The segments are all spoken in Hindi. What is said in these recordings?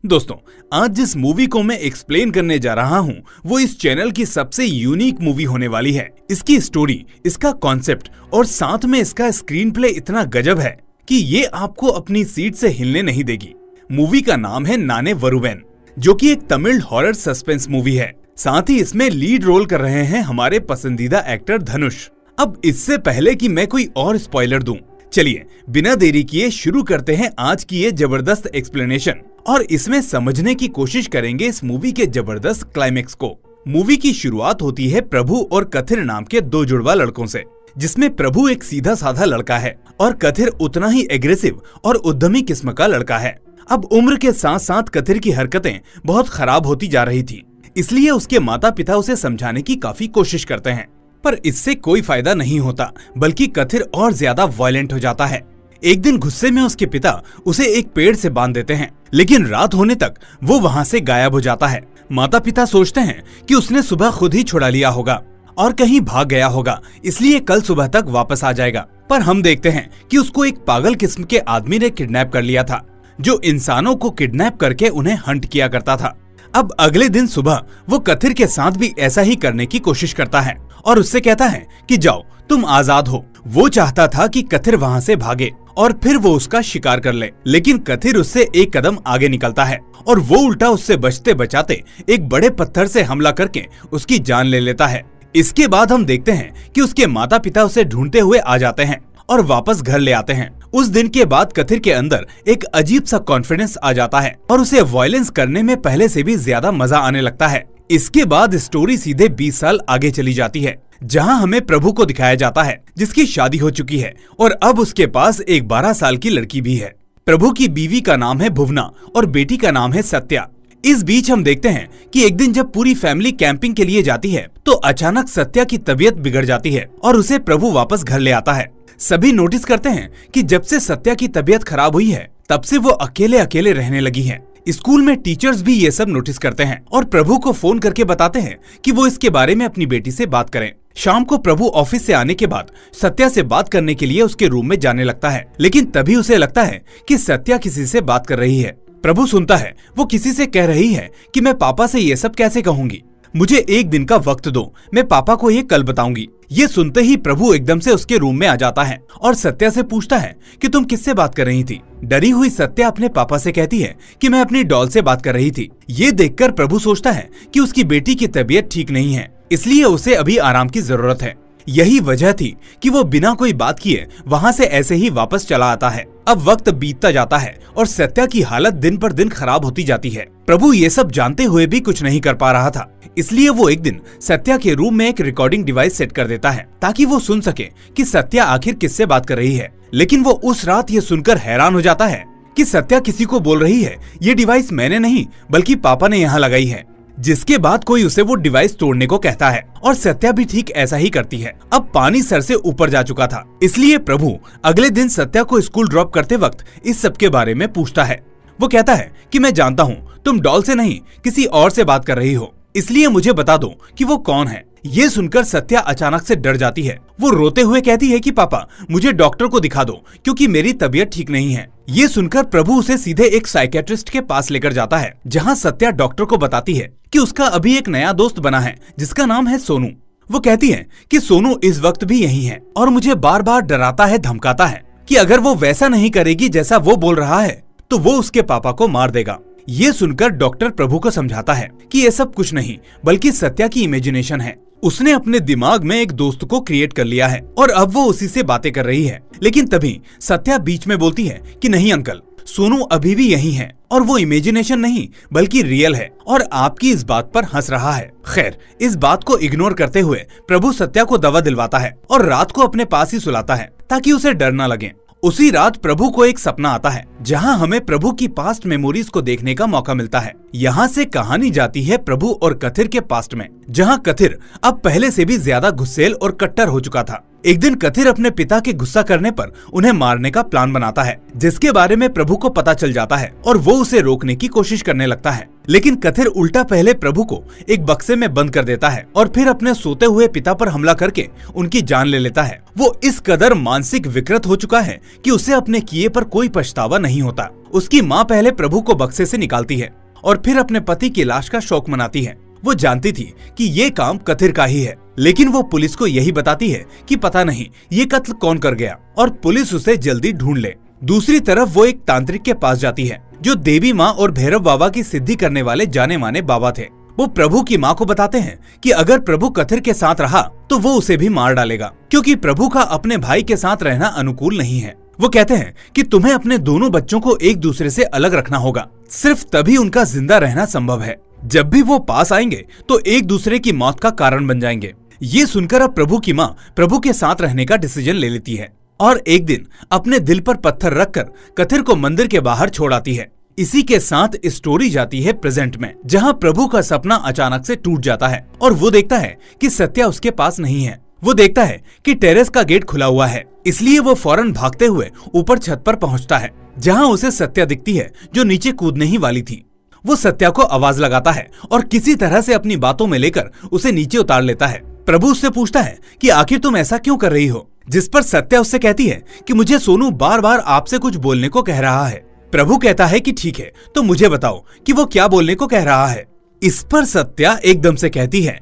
दोस्तों, आज जिस मूवी को मैं एक्सप्लेन करने जा रहा हूँ वो इस चैनल की सबसे यूनिक मूवी होने वाली है। इसकी स्टोरी, इसका कॉन्सेप्ट और साथ में इसका स्क्रीन प्ले इतना गजब है कि ये आपको अपनी सीट से हिलने नहीं देगी। मूवी का नाम है नाने वरुवेन, जो कि एक तमिल हॉरर सस्पेंस मूवी है। साथ ही इसमें लीड रोल कर रहे हैं हमारे पसंदीदा एक्टर धनुष। अब इससे पहले कि मैं कोई और स्पॉइलर दूं, चलिए बिना देरी किए शुरू करते हैं आज की ये जबरदस्त एक्सप्लेनेशन और इसमें समझने की कोशिश करेंगे इस मूवी के जबरदस्त क्लाइमेक्स को। मूवी की शुरुआत होती है प्रभु और कथिर नाम के दो जुड़वा लड़कों से, जिसमें प्रभु एक सीधा साधा लड़का है और कथिर उतना ही एग्रेसिव और उद्यमी किस्म का लड़का है। अब उम्र के साथ साथ कथिर की हरकतें बहुत खराब होती जा रही थी, इसलिए उसके माता पिता उसे समझाने की काफी कोशिश करते हैं, पर इससे कोई फायदा नहीं होता, बल्कि कथिर और ज्यादा वायलेंट हो जाता है। एक दिन गुस्से में उसके पिता उसे एक पेड़ से बांध देते हैं, लेकिन रात होने तक वो वहाँ से गायब हो जाता है। माता पिता सोचते हैं कि उसने सुबह खुद ही छुड़ा लिया होगा और कहीं भाग गया होगा, इसलिए कल सुबह तक वापस आ जाएगा। पर हम देखते हैं कि उसको एक पागल किस्म के आदमी ने किडनैप कर लिया था, जो इंसानों को किडनैप करके उन्हें हंट किया करता था। अब अगले दिन सुबह वो कथिर के साथ भी ऐसा ही करने की कोशिश करता है और उससे कहता है कि जाओ तुम आजाद हो। वो चाहता था कि कथिर वहाँ से भागे और फिर वो उसका शिकार कर ले, लेकिन कथिर उससे एक कदम आगे निकलता है और वो उल्टा उससे बचते बचाते एक बड़े पत्थर से हमला करके उसकी जान ले लेता है। इसके बाद हम देखते हैं कि उसके माता पिता उसे ढूंढते हुए आ जाते हैं और वापस घर ले आते हैं। उस दिन के बाद कथिर के अंदर एक अजीब सा कॉन्फिडेंस आ जाता है और उसे वायलेंस करने में पहले से भी ज्यादा मजा आने लगता है। इसके बाद स्टोरी सीधे 20 साल आगे चली जाती है, जहां हमें प्रभु को दिखाया जाता है, जिसकी शादी हो चुकी है और अब उसके पास एक 12 साल की लड़की भी है। प्रभु की बीवी का नाम है भुवना और बेटी का नाम है सत्या। इस बीच हम देखते हैं कि एक दिन जब पूरी फैमिली कैंपिंग के लिए जाती है तो अचानक सत्या की तबीयत बिगड़ जाती है और उसे प्रभु वापस घर ले आता है। सभी नोटिस करते हैं कि जब से सत्या की तबीयत खराब हुई है तब से वो अकेले अकेले रहने लगी है। स्कूल में टीचर्स भी ये सब नोटिस करते हैं और प्रभु को फोन करके बताते हैं कि वो इसके बारे में अपनी बेटी से बात करें। शाम को प्रभु ऑफिस से आने के बाद सत्या से बात करने के लिए उसके रूम में जाने लगता है, लेकिन तभी उसे लगता है कि सत्या किसी से बात कर रही है। प्रभु सुनता है वो किसी से कह रही है कि मैं पापा से ये सब कैसे कहूंगी, मुझे एक दिन का वक्त दो, मैं पापा को ये कल बताऊंगी। ये सुनते ही प्रभु एकदम से उसके रूम में आ जाता है और सत्या से पूछता है कि तुम किससे बात कर रही थी। डरी हुई सत्या अपने पापा से कहती है कि मैं अपनी डॉल से बात कर रही थी। ये देखकर प्रभु सोचता है कि उसकी बेटी की तबीयत ठीक नहीं है, इसलिए उसे अभी आराम की जरूरत है। यही वजह थी कि वो बिना कोई बात किए वहाँ से ऐसे ही वापस चला आता है। अब वक्त बीतता जाता है और सत्या की हालत दिन पर दिन खराब होती जाती है। प्रभु ये सब जानते हुए भी कुछ नहीं कर पा रहा था, इसलिए वो एक दिन सत्या के रूम में एक रिकॉर्डिंग डिवाइस सेट कर देता है ताकि वो सुन सके कि सत्या आखिर किससे बात कर रही है। लेकिन वो उस रात ये सुनकर हैरान हो जाता है कि सत्या किसी को बोल रही है, ये डिवाइस मैंने नहीं बल्कि पापा ने यहाँ लगाई है। जिसके बाद कोई उसे वो डिवाइस तोड़ने को कहता है और सत्या भी ठीक ऐसा ही करती है। अब पानी सर से ऊपर जा चुका था, इसलिए प्रभु अगले दिन सत्या को स्कूल ड्रॉप करते वक्त इस सब के बारे में पूछता है। वो कहता है कि मैं जानता हूँ तुम डॉल से नहीं किसी और से बात कर रही हो, इसलिए मुझे बता दो कि वो कौन है। ये सुनकर सत्या अचानक से डर जाती है। वो रोते हुए कहती है कि पापा मुझे डॉक्टर को दिखा दो क्योंकि मेरी तबीयत ठीक नहीं है। ये सुनकर प्रभु उसे सीधे एक साइकेट्रिस्ट के पास लेकर जाता है, जहाँ सत्या डॉक्टर को बताती है कि उसका अभी एक नया दोस्त बना है जिसका नाम है सोनू। वो कहती है कि सोनू इस वक्त भी यही है और मुझे बार बार डराता है, धमकाता है कि अगर वो वैसा नहीं करेगी जैसा वो बोल रहा है तो वो उसके पापा को मार देगा। ये सुनकर डॉक्टर प्रभु को समझाता है कि ये सब कुछ नहीं बल्कि सत्या की इमेजिनेशन है। उसने अपने दिमाग में एक दोस्त को क्रिएट कर लिया है और अब वो उसी से बातें कर रही है। लेकिन तभी सत्या बीच में बोलती है कि नहीं अंकल, सोनू अभी भी यही है और वो इमेजिनेशन नहीं बल्कि रियल है और आपकी इस बात पर हंस रहा है। खैर, इस बात को इग्नोर करते हुए प्रभु सत्या को दवा दिलवाता है और रात को अपने पास ही सुलाता है ताकि उसे डर न लगे। उसी रात प्रभु को एक सपना आता है जहां हमें प्रभु की पास्ट मेमोरीज को देखने का मौका मिलता है। यहाँ से कहानी जाती है प्रभु और कथिर के पास्ट में, जहां कथिर अब पहले से भी ज्यादा गुस्सैल और कट्टर हो चुका था। एक दिन कथिर अपने पिता के गुस्सा करने पर उन्हें मारने का प्लान बनाता है, जिसके बारे में प्रभु को पता चल जाता है और वो उसे रोकने की कोशिश करने लगता है। लेकिन कथिर उल्टा पहले प्रभु को एक बक्से में बंद कर देता है और फिर अपने सोते हुए पिता पर हमला करके उनकी जान ले लेता है। वो इस कदर मानसिक विकृत हो चुका है कि उसे अपने किए पर कोई पछतावा नहीं होता। उसकी माँ पहले प्रभु को बक्से से निकालती है और फिर अपने पति की लाश का शोक मनाती है। वो जानती थी कि ये काम कथिर का ही है, लेकिन वो पुलिस को यही बताती है कि पता नहीं ये कत्ल कौन कर गया और पुलिस उसे जल्दी ढूंढ ले। दूसरी तरफ वो एक तांत्रिक के पास जाती है जो देवी माँ और भैरव बाबा की सिद्धि करने वाले जाने माने बाबा थे। वो प्रभु की माँ को बताते हैं कि अगर प्रभु कथिर के साथ रहा तो वो उसे भी मार डालेगा, क्योंकि प्रभु का अपने भाई के साथ रहना अनुकूल नहीं है। वो कहते हैं कि तुम्हें अपने दोनों बच्चों को एक दूसरे से अलग रखना होगा, सिर्फ तभी उनका जिंदा रहना संभव है। जब भी वो पास आएंगे तो एक दूसरे की मौत का कारण बन जाएंगे। ये सुनकर अब प्रभु की माँ प्रभु के साथ रहने का डिसीजन ले लेती है और एक दिन अपने दिल पर पत्थर रखकर कथिर को मंदिर के बाहर छोड़ आती है। इसी के साथ स्टोरी जाती है प्रेजेंट में, जहाँ प्रभु का सपना अचानक से टूट जाता है और वो देखता है कि सत्या उसके पास नहीं है। वो देखता है कि टेरेस का गेट खुला हुआ है, इसलिए वो फौरन भागते हुए ऊपर छत पर पहुँचता है, जहाँ उसे सत्या दिखती है जो नीचे कूदने ही वाली थी। वो सत्या को आवाज लगाता है और किसी तरह से अपनी बातों में लेकर उसे नीचे उतार लेता है। प्रभु उससे पूछता है कि आखिर तुम ऐसा क्यों कर रही हो, जिस पर सत्या उससे कहती है कि मुझे सोनू बार बार आपसे कुछ बोलने को कह रहा है। प्रभु कहता है कि ठीक है, तो मुझे बताओ कि वो क्या बोलने को कह रहा है। इस पर सत्या एकदम से कहती है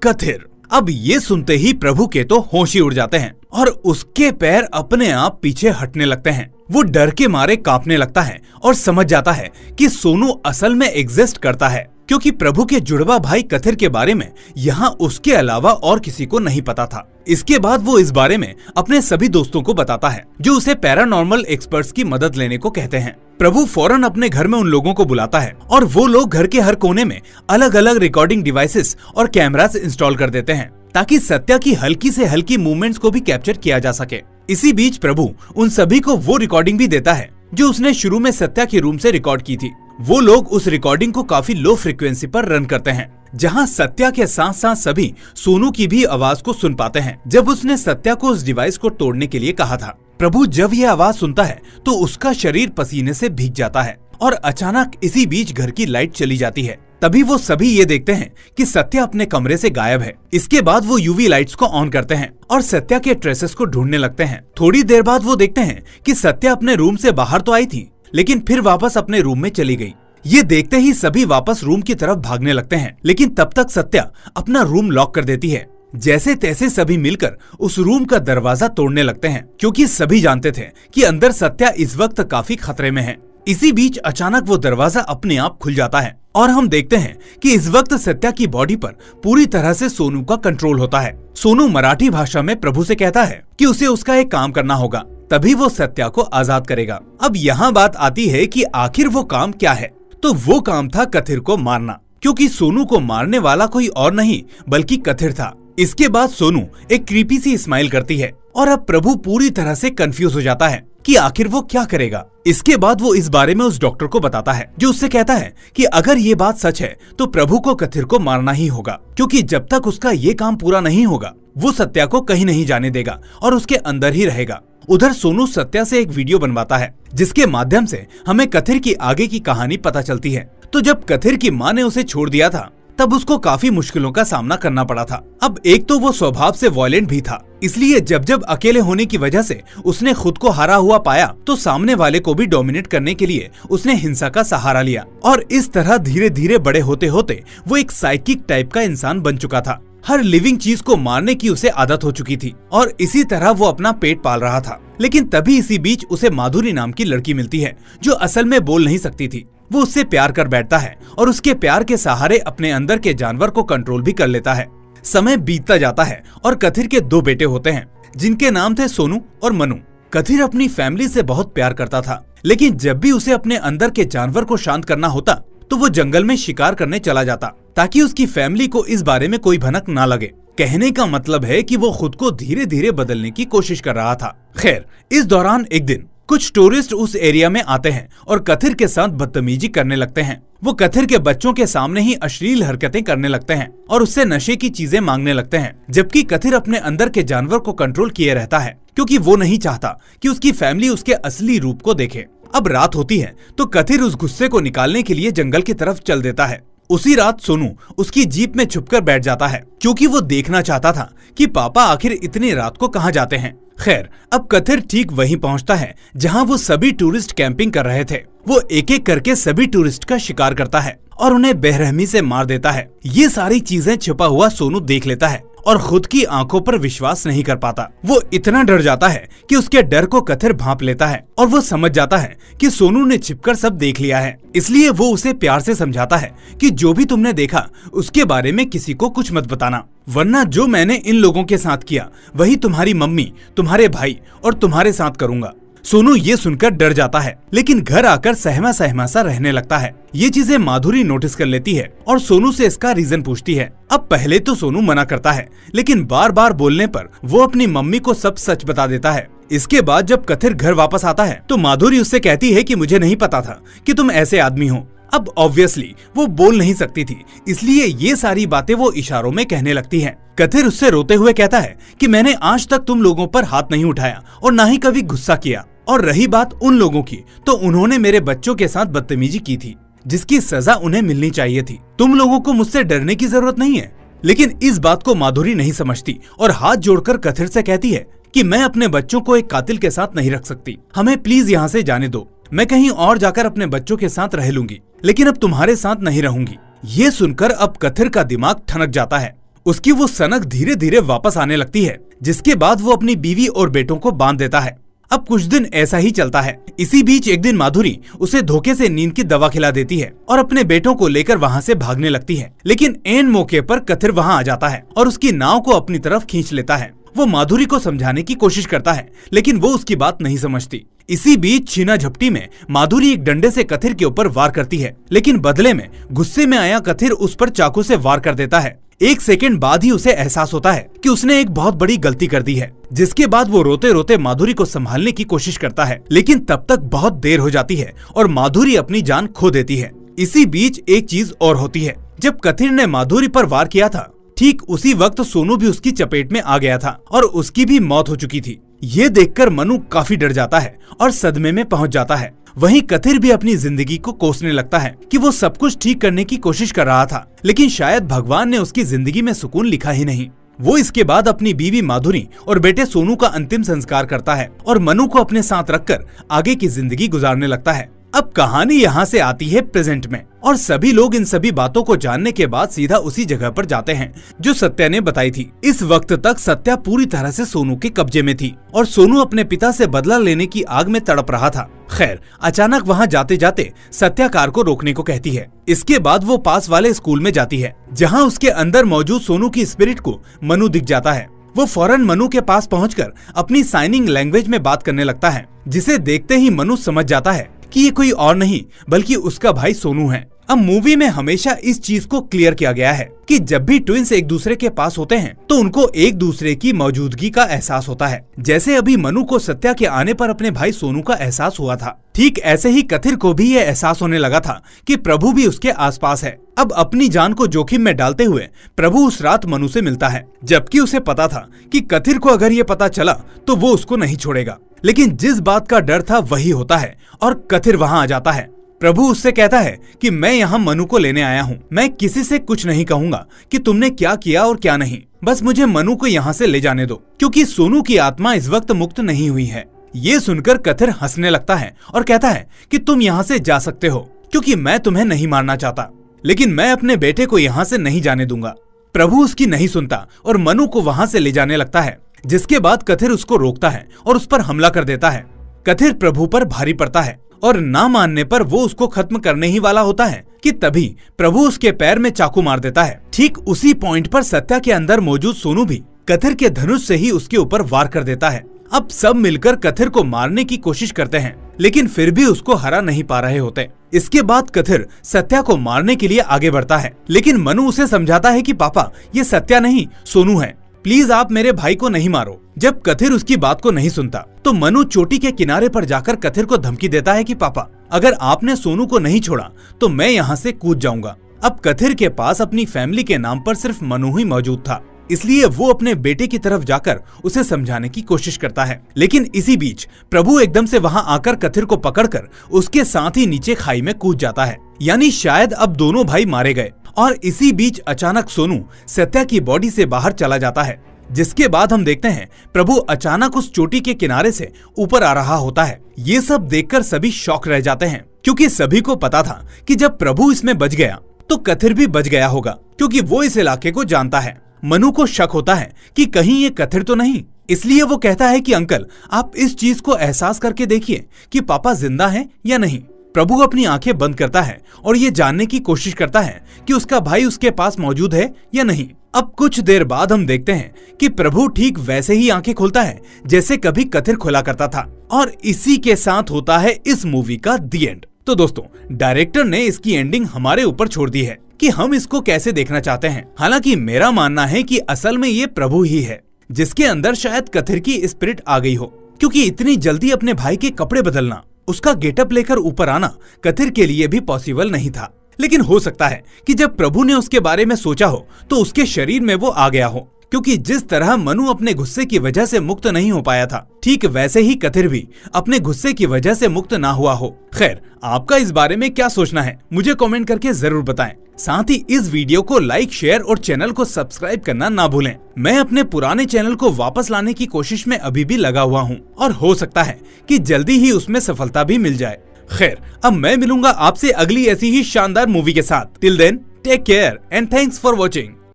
कथिर। अब ये सुनते ही प्रभु के तो होश ही उड़ जाते हैं और उसके पैर अपने आप पीछे हटने लगते हैं। वो डर के मारे कांपने लगता है और समझ जाता है कि सोनू असल में एग्जिस्ट करता है, क्योंकि प्रभु के जुड़वा भाई कथिर के बारे में यहाँ उसके अलावा और किसी को नहीं पता था। इसके बाद वो इस बारे में अपने सभी दोस्तों को बताता है जो उसे पैरानॉर्मल एक्सपर्ट्स की मदद लेने को कहते हैं। प्रभु फौरन अपने घर में उन लोगों को बुलाता है और वो लोग घर के हर कोने में अलग अलग रिकॉर्डिंग डिवाइसेस और कैमरास इंस्टॉल कर देते हैं ताकि सत्या की हल्की से हल्की मूवमेंट्स को भी कैप्चर किया जा सके। इसी बीच प्रभु उन सभी को वो रिकॉर्डिंग भी देता है जो उसने शुरू में सत्या के रूम से रिकॉर्ड की थी। वो लोग उस रिकॉर्डिंग को काफी लो फ्रीक्वेंसी पर रन करते हैं, जहां सत्या के साथ साथ सभी सोनू की भी आवाज को सुन पाते हैं जब उसने सत्या को उस डिवाइस को तोड़ने के लिए कहा था। प्रभु जब ये आवाज सुनता है तो उसका शरीर पसीने से भीग जाता है और अचानक इसी बीच घर की लाइट चली जाती है। तभी वो सभी ये देखते हैं कि सत्या अपने कमरे से गायब है। इसके बाद वो यूवी लाइट्स को ऑन करते हैं और सत्या के ट्रेसेस को ढूंढने लगते हैं। थोड़ी देर बाद वो देखते हैं कि सत्या अपने रूम से बाहर तो आई थी, लेकिन फिर वापस अपने रूम में चली गई। ये देखते ही सभी वापस रूम की तरफ भागने लगते हैं, लेकिन तब तक सत्या अपना रूम लॉक कर देती है। जैसे तैसे सभी मिलकर उस रूम का दरवाजा तोड़ने लगते हैं, क्योंकि सभी जानते थे कि अंदर सत्या इस वक्त काफी खतरे में है। इसी बीच अचानक वो दरवाजा अपने आप खुल जाता है और हम देखते हैं कि इस वक्त सत्या की बॉडी पर पूरी तरह से सोनू का कंट्रोल होता है। सोनू मराठी भाषा में प्रभु से कहता है कि उसे उसका एक काम करना होगा, तभी वो सत्या को आजाद करेगा। अब यहाँ बात आती है कि आखिर वो काम क्या है। तो वो काम था कथिर को मारना, क्योंकि सोनू को मारने वाला कोई और नहीं बल्कि कथिर था। इसके बाद सोनू एक क्रीपी सी स्माइल करती है और अब प्रभु पूरी तरह से कंफ्यूज हो जाता है कि आखिर वो क्या करेगा। इसके बाद वो इस बारे में उस डॉक्टर को बताता है जो उससे कहता है कि अगर ये बात सच है तो प्रभु को कथिर को मारना ही होगा, क्योंकि जब तक उसका ये काम पूरा नहीं होगा वो सत्या को कहीं नहीं जाने देगा और उसके अंदर ही रहेगा। उधर सोनू सत्या से एक वीडियो बनवाता है जिसके माध्यम से हमें कथिर की आगे की कहानी पता चलती है। तो जब कथिर की माँ ने उसे छोड़ दिया था तब उसको काफी मुश्किलों का सामना करना पड़ा था। अब एक तो वो स्वभाव से वॉयलेंट भी था, इसलिए जब जब अकेले होने की वजह से उसने खुद को हारा हुआ पाया तो सामने वाले को भी डोमिनेट करने के लिए उसने हिंसा का सहारा लिया और इस तरह धीरे धीरे बड़े होते होते वो एक साइकिक टाइप का इंसान बन चुका था। हर लिविंग चीज को मारने की उसे आदत हो चुकी थी और इसी तरह वो अपना पेट पाल रहा था। लेकिन तभी इसी बीच उसे माधुरी नाम की लड़की मिलती है जो असल में बोल नहीं सकती थी। वो उससे प्यार कर बैठता है और उसके प्यार के सहारे अपने अंदर के जानवर को कंट्रोल भी कर लेता है। समय बीतता जाता है और कथिर के 2 बेटे होते हैं जिनके नाम थे सोनू और मनु। कथिर अपनी फैमिली से बहुत प्यार करता था, लेकिन जब भी उसे अपने अंदर के जानवर को शांत करना होता तो वो जंगल में शिकार करने चला जाता ताकि उसकी फैमिली को इस बारे में कोई भनक ना लगे। कहने का मतलब है कि वो खुद को धीरे धीरे बदलने की कोशिश कर रहा था। खैर, इस दौरान एक दिन कुछ टूरिस्ट उस एरिया में आते हैं और कथिर के साथ बदतमीजी करने लगते हैं। वो कथिर के बच्चों के सामने ही अश्लील हरकतें करने लगते हैं और उससे नशे की चीजें मांगने लगते हैं, जबकि कथिर अपने अंदर के जानवर को कंट्रोल किए रहता है क्योंकि वो नहीं चाहता कि उसकी फैमिली उसके असली रूप को देखे। अब रात होती है तो कथिर उस गुस्से को निकालने के लिए जंगल की तरफ चल देता है। उसी रात सोनू उसकी जीप में छुपकर बैठ जाता है क्योंकि वो देखना चाहता था कि पापा आखिर इतनी रात को कहाँ जाते हैं। खैर, अब कथिर ठीक वहीं पहुंचता है जहां वो सभी टूरिस्ट कैंपिंग कर रहे थे। वो एक एक करके सभी टूरिस्ट का शिकार करता है और उन्हें बेरहमी से मार देता है। ये सारी चीजें छिपा हुआ सोनू देख लेता है और खुद की आंखों पर विश्वास नहीं कर पाता। वो इतना डर जाता है कि उसके डर को कथिर भांप लेता है और वो समझ जाता है कि सोनू ने छिपकर सब देख लिया है। इसलिए वो उसे प्यार से समझाता है कि जो भी तुमने देखा उसके बारे में किसी को कुछ मत बताना, वरना जो मैंने इन लोगों के साथ किया वही तुम्हारी मम्मी, तुम्हारे भाई और तुम्हारे साथ करूंगा। सोनू ये सुनकर डर जाता है, लेकिन घर आकर सहमा सहमा सा रहने लगता है। ये चीजें माधुरी नोटिस कर लेती है और सोनू से इसका रीजन पूछती है। अब पहले तो सोनू मना करता है, लेकिन बार बार बोलने पर वो अपनी मम्मी को सब सच बता देता है। इसके बाद जब कथिर घर वापस आता है तो माधुरी उससे कहती है कि मुझे नहीं पता था कि तुम ऐसे आदमी हो। अब ऑब्वियसली वो बोल नहीं सकती थी, इसलिए ये सारी बातें वो इशारों में कहने लगती है। कथिर उससे रोते हुए कहता है कि मैंने आज तक तुम लोगों पर हाथ नहीं उठाया और ना ही कभी गुस्सा किया, और रही बात उन लोगों की तो उन्होंने मेरे बच्चों के साथ बदतमीजी की थी जिसकी सजा उन्हें मिलनी चाहिए थी। तुम लोगों को मुझसे डरने की जरूरत नहीं है। लेकिन इस बात को माधुरी नहीं समझती और हाथ जोड़कर कथिर से कहती है कि मैं अपने बच्चों को एक कातिल के साथ नहीं रख सकती, हमें प्लीज यहाँ से जाने दो। मैं कहीं और जाकर अपने बच्चों के साथ रह लूंगी, लेकिन अब तुम्हारे साथ नहीं रहूंगी। ये सुनकर अब कथिर का दिमाग ठनक जाता है। उसकी वो सनक धीरे धीरे वापस आने लगती है, जिसके बाद वो अपनी बीवी और बेटों को बांध देता है। अब कुछ दिन ऐसा ही चलता है। इसी बीच एक दिन माधुरी उसे धोखे से नींद की दवा खिला देती है और अपने बेटों को लेकर वहाँ से भागने लगती है। लेकिन ऐन मौके पर कथिर वहाँ आ जाता है और उसकी नाव को अपनी तरफ खींच लेता है। वो माधुरी को समझाने की कोशिश करता है, लेकिन वो उसकी बात नहीं समझती। इसी बीच छीना झपटी में माधुरी एक डंडे से कथिर के ऊपर वार करती है, लेकिन बदले में गुस्से में आया कथिर उस पर चाकू से वार कर देता है। एक सेकंड बाद ही उसे एहसास होता है कि उसने एक बहुत बड़ी गलती कर दी है, जिसके बाद वो रोते रोते माधुरी को संभालने की कोशिश करता है, लेकिन तब तक बहुत देर हो जाती है और माधुरी अपनी जान खो देती है। इसी बीच एक चीज और होती है। जब कथिर ने माधुरी पर वार किया था, ठीक उसी वक्त सोनू भी उसकी चपेट में आ गया था और उसकी भी मौत हो चुकी थी। ये देखकर मनु काफी डर जाता है और सदमे में पहुंच जाता है। वहीं कथिर भी अपनी जिंदगी को कोसने लगता है कि वो सब कुछ ठीक करने की कोशिश कर रहा था, लेकिन शायद भगवान ने उसकी जिंदगी में सुकून लिखा ही नहीं। वो इसके बाद अपनी बीवी माधुरी और बेटे सोनू का अंतिम संस्कार करता है और मनु को अपने साथ रखकर आगे की जिंदगी गुजारने लगता है। अब कहानी यहाँ से आती है प्रेजेंट में और सभी लोग इन सभी बातों को जानने के बाद सीधा उसी जगह पर जाते हैं जो सत्या ने बताई थी। इस वक्त तक सत्या पूरी तरह से सोनू के कब्जे में थी और सोनू अपने पिता से बदला लेने की आग में तड़प रहा था। खैर, अचानक वहाँ जाते जाते सत्या कार को रोकने को कहती है। इसके बाद वो पास वाले स्कूल में जाती है, जहाँ उसके अंदर मौजूद सोनू की स्पिरिट को मनु दिख जाता है। वो फौरन मनु के पास पहुंचकर अपनी साइनिंग लैंग्वेज में बात करने लगता है, जिसे देखते ही मनु समझ जाता है कि ये कोई और नहीं बल्कि उसका भाई सोनू है। अब मूवी में हमेशा इस चीज को क्लियर किया गया है कि जब भी ट्विंस एक दूसरे के पास होते हैं तो उनको एक दूसरे की मौजूदगी का एहसास होता है। जैसे अभी मनु को सत्या के आने पर अपने भाई सोनू का एहसास हुआ था, ठीक ऐसे ही कथिर को भी ये एहसास होने लगा था कि प्रभु भी उसके आसपास है। अब अपनी जान को जोखिम में डालते हुए प्रभु उस रात मनु से मिलता है, जबकि उसे पता था कि कथिर को अगर ये पता चला तो वो उसको नहीं छोड़ेगा। लेकिन जिस बात का डर था वही होता है और कथिर वहाँ आ जाता है। प्रभु उससे कहता है कि मैं यहाँ मनु को लेने आया हूँ। मैं किसी से कुछ नहीं कहूँगा कि तुमने क्या किया और क्या नहीं, बस मुझे मनु को यहाँ से ले जाने दो, क्योंकि सोनू की आत्मा इस वक्त मुक्त नहीं हुई है। ये सुनकर कथिर हंसने लगता है और कहता है कि तुम यहाँ से जा सकते हो, क्योंकि मैं तुम्हें नहीं मारना चाहता, लेकिन मैं अपने बेटे को यहाँ से नहीं जाने दूंगा। प्रभु उसकी नहीं सुनता और मनु को वहाँ से ले जाने लगता है, जिसके बाद कथिर उसको रोकता है और उस पर हमला कर देता है। कथिर प्रभु पर भारी पड़ता है और ना मानने पर वो उसको खत्म करने ही वाला होता है कि तभी प्रभु उसके पैर में चाकू मार देता है। ठीक उसी पॉइंट पर सत्या के अंदर मौजूद सोनू भी कथिर के धनुष से ही उसके ऊपर वार कर देता है। अब सब मिलकर कथिर को मारने की कोशिश करते हैं, लेकिन फिर भी उसको हरा नहीं पा रहे होते। इसके बाद कथिर सत्या को मारने के लिए आगे बढ़ता है, लेकिन मनु उसे समझाता है कि पापा ये सत्या नहीं सोनू है, प्लीज आप मेरे भाई को नहीं मारो। जब कथिर उसकी बात को नहीं सुनता तो मनु चोटी के किनारे पर जाकर कथिर को धमकी देता है कि पापा अगर आपने सोनू को नहीं छोड़ा तो मैं यहाँ से कूद जाऊंगा। अब कथिर के पास अपनी फैमिली के नाम पर सिर्फ मनु ही मौजूद था। इसलिए वो अपने बेटे की तरफ जाकर उसे समझाने की कोशिश करता है। लेकिन इसी बीच प्रभु एकदम से वहाँ आकर कथिर को पकड़कर उसके साथ ही नीचे खाई में कूद जाता है। यानी शायद अब दोनों भाई मारे गए। और इसी बीच अचानक सोनू सत्या की बॉडी से बाहर चला जाता है, जिसके बाद हम देखते हैं प्रभु अचानक उस चोटी के किनारे से ऊपर आ रहा होता है। ये सब देखकर सभी शॉक रह जाते हैं, क्योंकि सभी को पता था कि जब प्रभु इसमें बच गया तो कथिर भी बच गया होगा, क्योंकि वो इस इलाके को जानता है। मनु को शक होता है कि कहीं ये कथिर तो नहीं, इसलिए वो कहता है कि अंकल आप इस चीज को एहसास करके देखिए कि पापा जिंदा हैं या नहीं। प्रभु अपनी आंखें बंद करता है और ये जानने की कोशिश करता है कि उसका भाई उसके पास मौजूद है या नहीं। अब कुछ देर बाद हम देखते हैं कि प्रभु ठीक वैसे ही आंखें खोलता है जैसे कभी कथिर खोला करता था। और इसी के साथ होता है इस मूवी का दी एंड। तो दोस्तों, डायरेक्टर ने इसकी एंडिंग हमारे ऊपर छोड़ दी है कि हम इसको कैसे देखना चाहते हैं। हालांकि मेरा मानना है कि असल में ये प्रभु ही है जिसके अंदर शायद कथिर की स्पिरिट आ गई हो, क्योंकि इतनी जल्दी अपने भाई के कपड़े बदलना, उसका गेटअप लेकर ऊपर आना कथिर के लिए भी पॉसिबल नहीं था। लेकिन हो सकता है कि जब प्रभु ने उसके बारे में सोचा हो तो उसके शरीर में वो आ गया हो, क्योंकि जिस तरह मनु अपने गुस्से की वजह से मुक्त नहीं हो पाया था, ठीक वैसे ही कथिर भी अपने गुस्से की वजह से मुक्त ना हुआ हो। खैर, आपका इस बारे में क्या सोचना है मुझे कमेंट करके जरूर बताएं। साथ ही इस वीडियो को लाइक, शेयर और चैनल को सब्सक्राइब करना ना भूलें। मैं अपने पुराने चैनल को वापस लाने की कोशिश में अभी भी लगा हुआ हूँ और हो सकता है कि जल्दी ही उसमें सफलता भी मिल जाए। खैर, अब मैं मिलूंगा आपसे अगली ऐसी ही शानदार मूवी के साथ। Till then take care and thanks for watching.